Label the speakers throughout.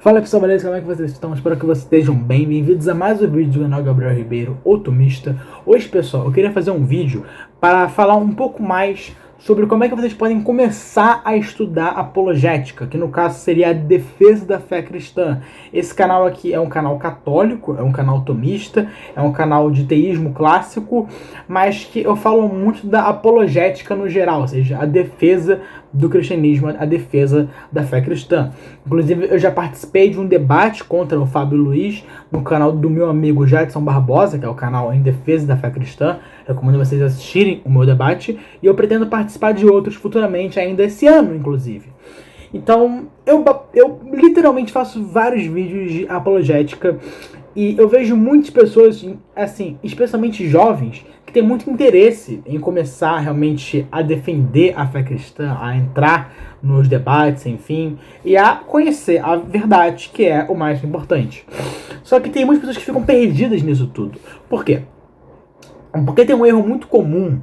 Speaker 1: Fala pessoal, beleza? Como é que vocês estão? Espero que vocês estejam bem. Bem-vindos a mais um vídeo do canal Gabriel Ribeiro, o Tomista. Hoje, pessoal, eu queria fazer um vídeo para falar um pouco mais sobre como é que vocês podem começar a estudar apologética, que no caso seria a defesa da fé cristã. Esse canal aqui é um canal católico, é um canal tomista, é um canal de teísmo clássico, mas que eu falo muito da apologética no geral, ou seja, a defesa do cristianismo, a defesa da fé cristã. Inclusive, eu já participei de um debate contra o Fábio Luiz no canal do meu amigo Jadson Barbosa, que é o canal Em Defesa da Fé Cristã. Recomendo vocês assistirem o meu debate. E eu pretendo participar de outros futuramente, ainda esse ano, inclusive. Então, eu literalmente faço vários vídeos de apologética. E eu vejo muitas pessoas, assim, especialmente jovens, que têm muito interesse em começar realmente a defender a fé cristã, a entrar nos debates, enfim, e a conhecer a verdade, que é o mais importante. Só que tem muitas pessoas que ficam perdidas nisso tudo. Por quê? Porque tem um erro muito comum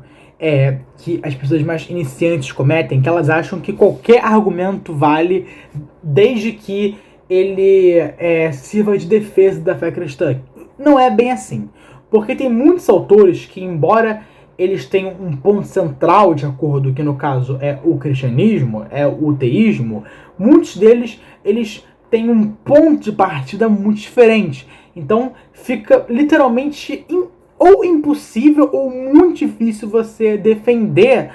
Speaker 1: que as pessoas mais iniciantes cometem, que elas acham que qualquer argumento vale desde que ele sirva de defesa da fé cristã. Não é bem assim. Porque tem muitos autores que, embora eles tenham um ponto central, de acordo que no caso é o cristianismo, é o teísmo, muitos deles eles têm um ponto de partida muito diferente. Então fica literalmente ou impossível ou muito difícil você defender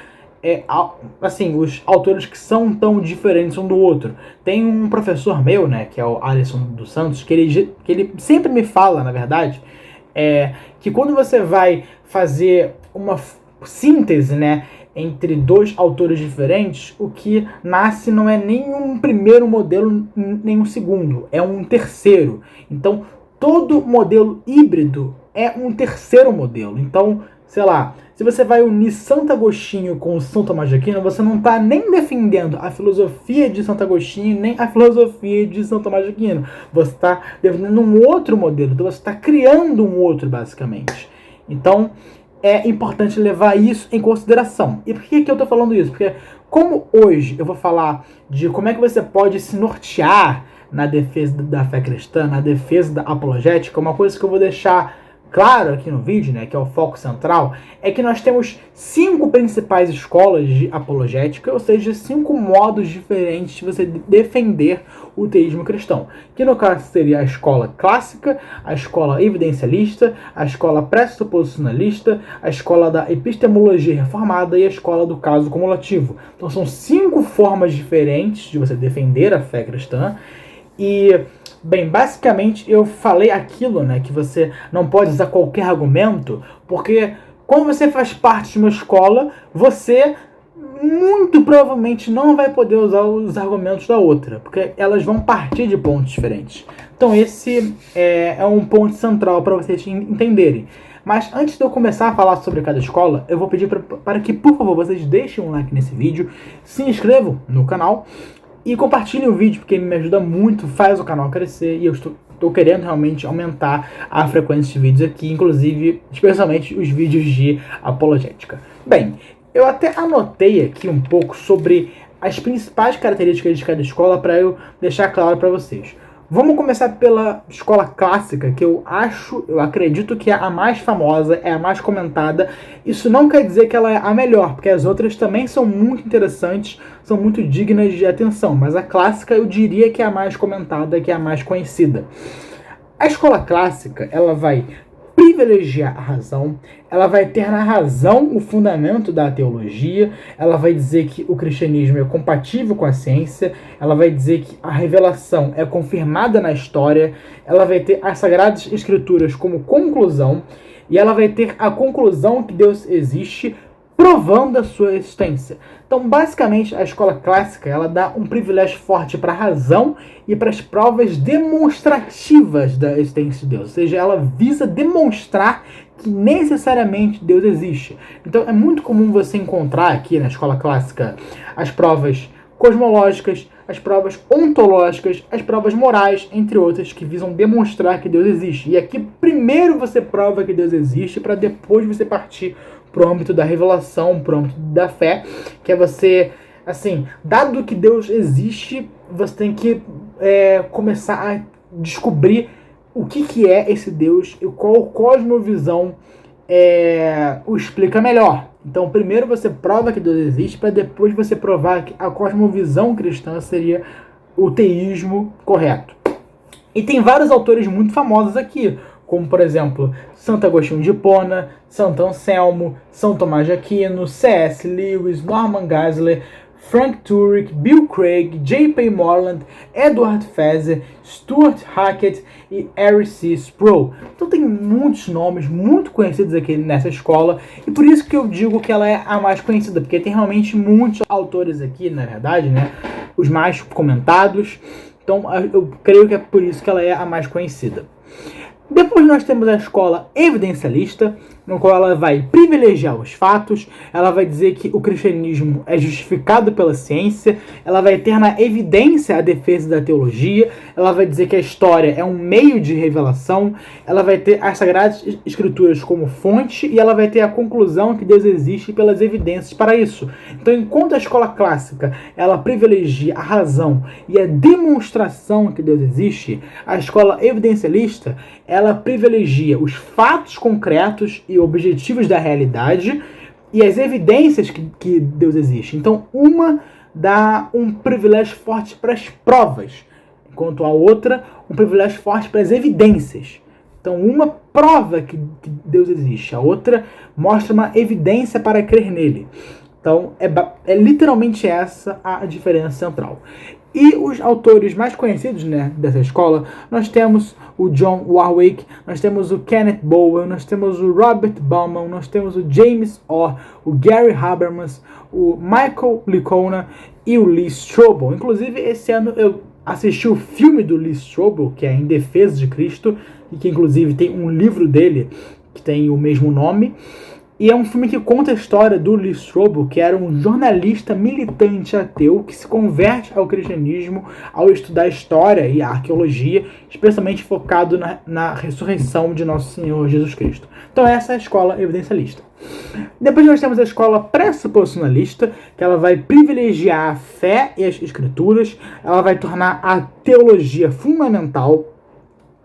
Speaker 1: assim, os autores que são tão diferentes um do outro. Tem um professor meu, né, que é o Alisson dos Santos, que ele sempre me fala, na verdade, que quando você vai fazer uma síntese, né, entre dois autores diferentes, o que nasce não é nem um primeiro modelo, nem um segundo, é um terceiro. Então, todo modelo híbrido é um terceiro modelo. Então, sei lá, se você vai unir Santo Agostinho com São Tomás de Aquino, você não está nem defendendo a filosofia de Santo Agostinho, nem a filosofia de São Tomás de Aquino. Você está defendendo um outro modelo, então você está criando um outro, basicamente. Então, é importante levar isso em consideração. E por que eu estou falando isso? Porque como hoje eu vou falar de como é que você pode se nortear na defesa da fé cristã, na defesa da apologética, uma coisa que eu vou deixar claro aqui no vídeo, né, que é o foco central, é que nós temos 5 principais escolas de apologética, ou seja, 5 modos diferentes de você defender o teísmo cristão, que no caso seria a escola clássica, a escola evidencialista, a escola pressuposicionalista, a escola da epistemologia reformada e a escola do caso cumulativo. Então são 5 formas diferentes de você defender a fé cristã. E, bem, basicamente eu falei aquilo, né, que você não pode usar qualquer argumento, porque quando você faz parte de uma escola, você muito provavelmente não vai poder usar os argumentos da outra, porque elas vão partir de pontos diferentes. Então esse é um ponto central para vocês entenderem. Mas antes de eu começar a falar sobre cada escola, eu vou pedir para que, por favor, vocês deixem um like nesse vídeo, se inscrevam no canal e compartilhem o vídeo, porque me ajuda muito, faz o canal crescer, e eu estou querendo realmente aumentar a frequência de vídeos aqui, inclusive, especialmente os vídeos de apologética. Bem, eu até anotei aqui um pouco sobre as principais características de cada escola para eu deixar claro para vocês. Vamos começar pela escola clássica, que eu acredito que é a mais famosa, é a mais comentada. Isso não quer dizer que ela é a melhor, porque as outras também são muito interessantes, são muito dignas de atenção, mas a clássica eu diria que é a mais comentada, que é a mais conhecida. A escola clássica, ela vai privilegiar a razão, ela vai ter na razão o fundamento da teologia, ela vai dizer que o cristianismo é compatível com a ciência, ela vai dizer que a revelação é confirmada na história, ela vai ter as Sagradas Escrituras como conclusão, e ela vai ter a conclusão que Deus existe, provando a sua existência. Então, basicamente, a escola clássica ela dá um privilégio forte para a razão e para as provas demonstrativas da existência de Deus. Ou seja, ela visa demonstrar que necessariamente Deus existe. Então, é muito comum você encontrar aqui na escola clássica as provas cosmológicas, as provas ontológicas, as provas morais, entre outras, que visam demonstrar que Deus existe. E aqui, primeiro você prova que Deus existe, para depois você partir para o âmbito da revelação, para o âmbito da fé, que é você assim, dado que Deus existe, você tem que começar a descobrir o que é esse Deus e qual cosmovisão o explica melhor. Então, primeiro você prova que Deus existe, para depois você provar que a cosmovisão cristã seria o teísmo correto. E tem vários autores muito famosos aqui, como, por exemplo, Santo Agostinho de Hipona, Santo Anselmo, São Tomás de Aquino, C.S. Lewis, Norman Geisler, Frank Turek, Bill Craig, J.P. Moreland, Edward Feser, Stuart Hackett e Harry C. Sproul. Então tem muitos nomes muito conhecidos aqui nessa escola, e por isso que eu digo que ela é a mais conhecida, porque tem realmente muitos autores aqui, na verdade, né? Os mais comentados. Então eu creio que é por isso que ela é a mais conhecida. Depois nós temos a escola evidencialista, no qual ela vai privilegiar os fatos, ela vai dizer que o cristianismo é justificado pela ciência, ela vai ter na evidência a defesa da teologia, ela vai dizer que a história é um meio de revelação, ela vai ter as Sagradas Escrituras como fonte e ela vai ter a conclusão que Deus existe pelas evidências para isso. Então, enquanto a escola clássica ela privilegia a razão e a demonstração que Deus existe, a escola evidencialista ela privilegia os fatos concretos e objetivos da realidade e as evidências que Deus existe. Então, uma dá um privilégio forte para as provas, enquanto a outra um privilégio forte para as evidências. Então, uma prova que Deus existe, a outra mostra uma evidência para crer nele. Então, é literalmente essa a diferença central. E os autores mais conhecidos, né, dessa escola, nós temos o John Warwick, nós temos o Kenneth Bowen, nós temos o Robert Bauman, nós temos o James Orr, o Gary Habermas, o Michael Licona e o Lee Strobel. Inclusive, esse ano eu assisti o filme do Lee Strobel, que é Em Defesa de Cristo, e que inclusive tem um livro dele que tem o mesmo nome. E é um filme que conta a história do Lee Strobel, que era um jornalista militante ateu que se converte ao cristianismo ao estudar a história e a arqueologia, especialmente focado na ressurreição de Nosso Senhor Jesus Cristo. Então essa é a escola evidencialista. Depois nós temos a escola pressuposicionalista, que ela vai privilegiar a fé e as escrituras, ela vai tornar a teologia fundamental,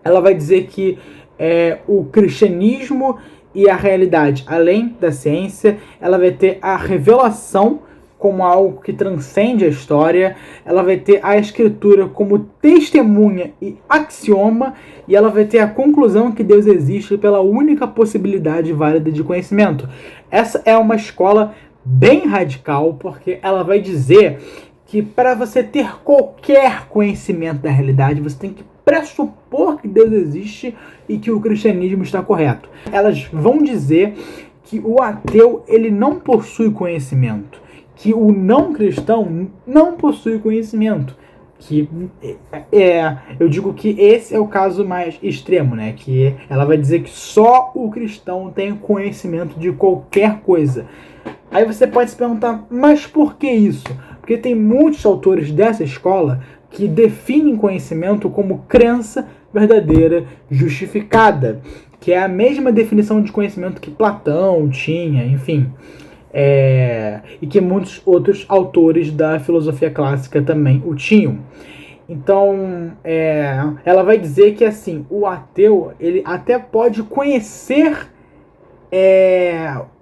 Speaker 1: ela vai dizer que o cristianismo e a realidade, além da ciência, ela vai ter a revelação como algo que transcende a história, ela vai ter a escritura como testemunha e axioma, e ela vai ter a conclusão que Deus existe pela única possibilidade válida de conhecimento. Essa é uma escola bem radical, porque ela vai dizer que para você ter qualquer conhecimento da realidade, você tem que pressupor que Deus existe e que o cristianismo está correto. Elas vão dizer que o ateu ele não possui conhecimento, que o não cristão não possui conhecimento, que eu digo que esse é o caso mais extremo, né? Que ela vai dizer que só o cristão tem conhecimento de qualquer coisa. Aí você pode se perguntar, mas por que isso? Porque tem muitos autores dessa escola que definem conhecimento como crença verdadeira justificada, que é a mesma definição de conhecimento que Platão tinha, enfim, e que muitos outros autores da filosofia clássica também o tinham. Então, ela vai dizer que assim, o ateu ele até pode conhecer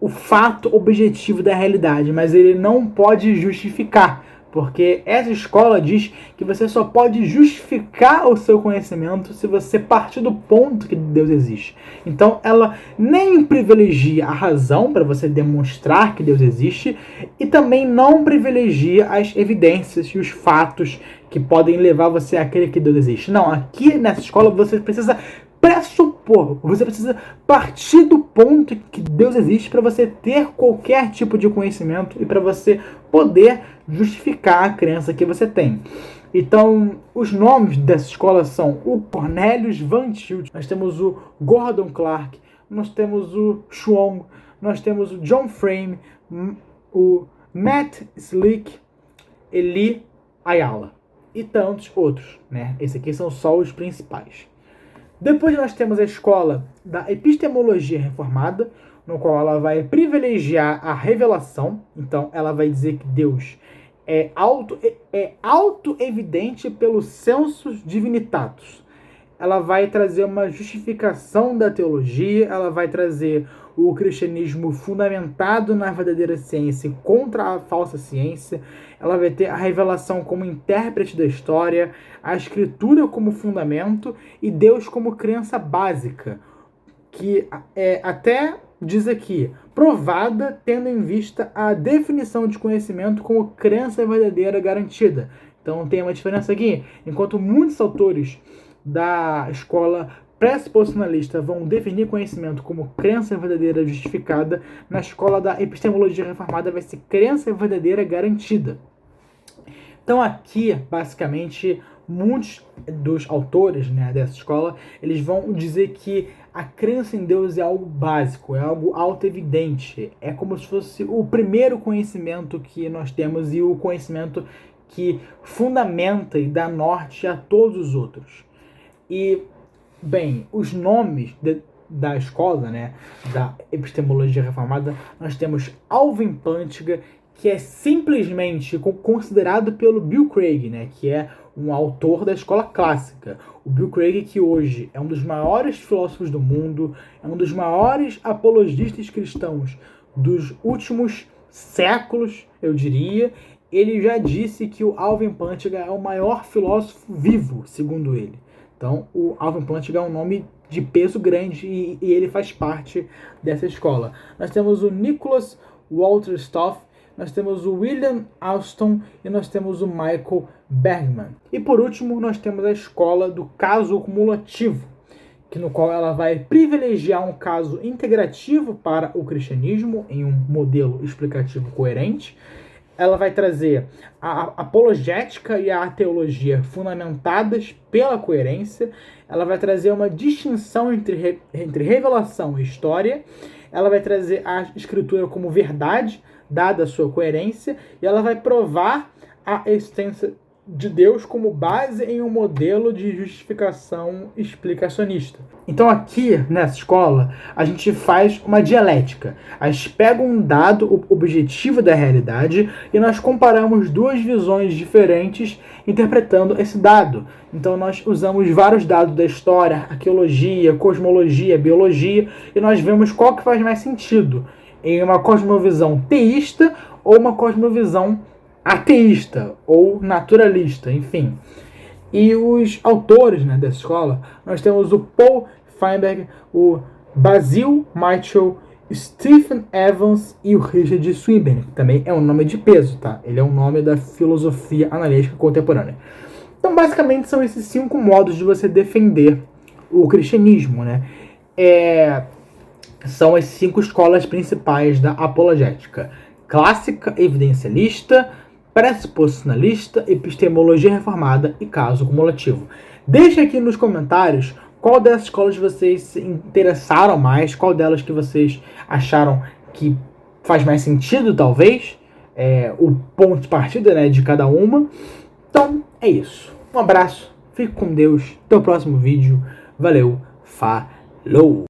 Speaker 1: o fato objetivo da realidade, mas ele não pode justificar, porque essa escola diz que você só pode justificar o seu conhecimento se você partir do ponto que Deus existe. Então ela nem privilegia a razão para você demonstrar que Deus existe e também não privilegia as evidências e os fatos que podem levar você a crer que Deus existe. Não, aqui nessa escola você precisa pressupor, você precisa partir do ponto que Deus existe para você ter qualquer tipo de conhecimento e para você poder justificar a crença que você tem. Então, os nomes dessa escola são o Cornelius Van Til, nós temos o Gordon Clark, nós temos o Schwong, nós temos o John Frame, o Matt Slick, Eli Ayala e tantos outros, né? Esses aqui são só os principais. Depois nós temos a escola da epistemologia reformada, no qual ela vai privilegiar a revelação. Então ela vai dizer que Deus é auto-evidente pelo sensus divinitatus. Ela vai trazer uma justificação da teologia, ela vai trazer o cristianismo fundamentado na verdadeira ciência contra a falsa ciência, ela vai ter a revelação como intérprete da história, a escritura como fundamento e Deus como crença básica, que até diz aqui, provada tendo em vista a definição de conhecimento como crença verdadeira garantida. Então tem uma diferença aqui, enquanto muitos autores da escola pressuposicionalista vão definir conhecimento como crença verdadeira justificada, na escola da epistemologia reformada vai ser crença verdadeira garantida. Então aqui, basicamente, muitos dos autores, né, dessa escola, eles vão dizer que a crença em Deus é algo básico, é algo auto-evidente, é como se fosse o primeiro conhecimento que nós temos e o conhecimento que fundamenta e dá norte a todos os outros. E, bem, os nomes da escola, né, da epistemologia reformada, nós temos Alvin Plantinga, que é simplesmente considerado pelo Bill Craig, né, que é um autor da escola clássica. O Bill Craig, que hoje é um dos maiores filósofos do mundo, é um dos maiores apologistas cristãos dos últimos séculos, eu diria. Ele já disse que o Alvin Plantinga é o maior filósofo vivo, segundo ele. Então, o Alvin Plantinga é um nome de peso grande e ele faz parte dessa escola. Nós temos o Nicholas Walter Stoff, nós temos o William Alston e nós temos o Michael Bergman. E por último, nós temos a escola do caso cumulativo, no qual ela vai privilegiar um caso integrativo para o cristianismo em um modelo explicativo coerente. Ela vai trazer a apologética e a teologia fundamentadas pela coerência. Ela vai trazer uma distinção entre revelação e história. Ela vai trazer a escritura como verdade, dada a sua coerência. E ela vai provar a existência de Deus como base em um modelo de justificação explicacionista. Então aqui, nessa escola, a gente faz uma dialética. A gente pega um dado objetivo da realidade e nós comparamos duas visões diferentes interpretando esse dado. Então nós usamos vários dados da história, arqueologia, cosmologia, biologia, e nós vemos qual que faz mais sentido em uma cosmovisão teísta ou uma cosmovisão ateísta ou naturalista, enfim. E os autores, né, dessa escola, nós temos o Paul Feinberg, o Basil Mitchell, Stephen Evans e o Richard Swinburne, que também é um nome de peso, tá? Ele é um nome da filosofia analítica contemporânea. Então, basicamente, são esses 5 modos de você defender o cristianismo, né? São as 5 escolas principais da apologética: clássica, evidencialista, pressuposicionalista, epistemologia reformada e caso cumulativo. Deixe aqui nos comentários qual dessas escolas vocês se interessaram mais, qual delas que vocês acharam que faz mais sentido, talvez, o ponto de partida, né, de cada uma. Então, é isso. Um abraço, fique com Deus, até o próximo vídeo. Valeu, falou!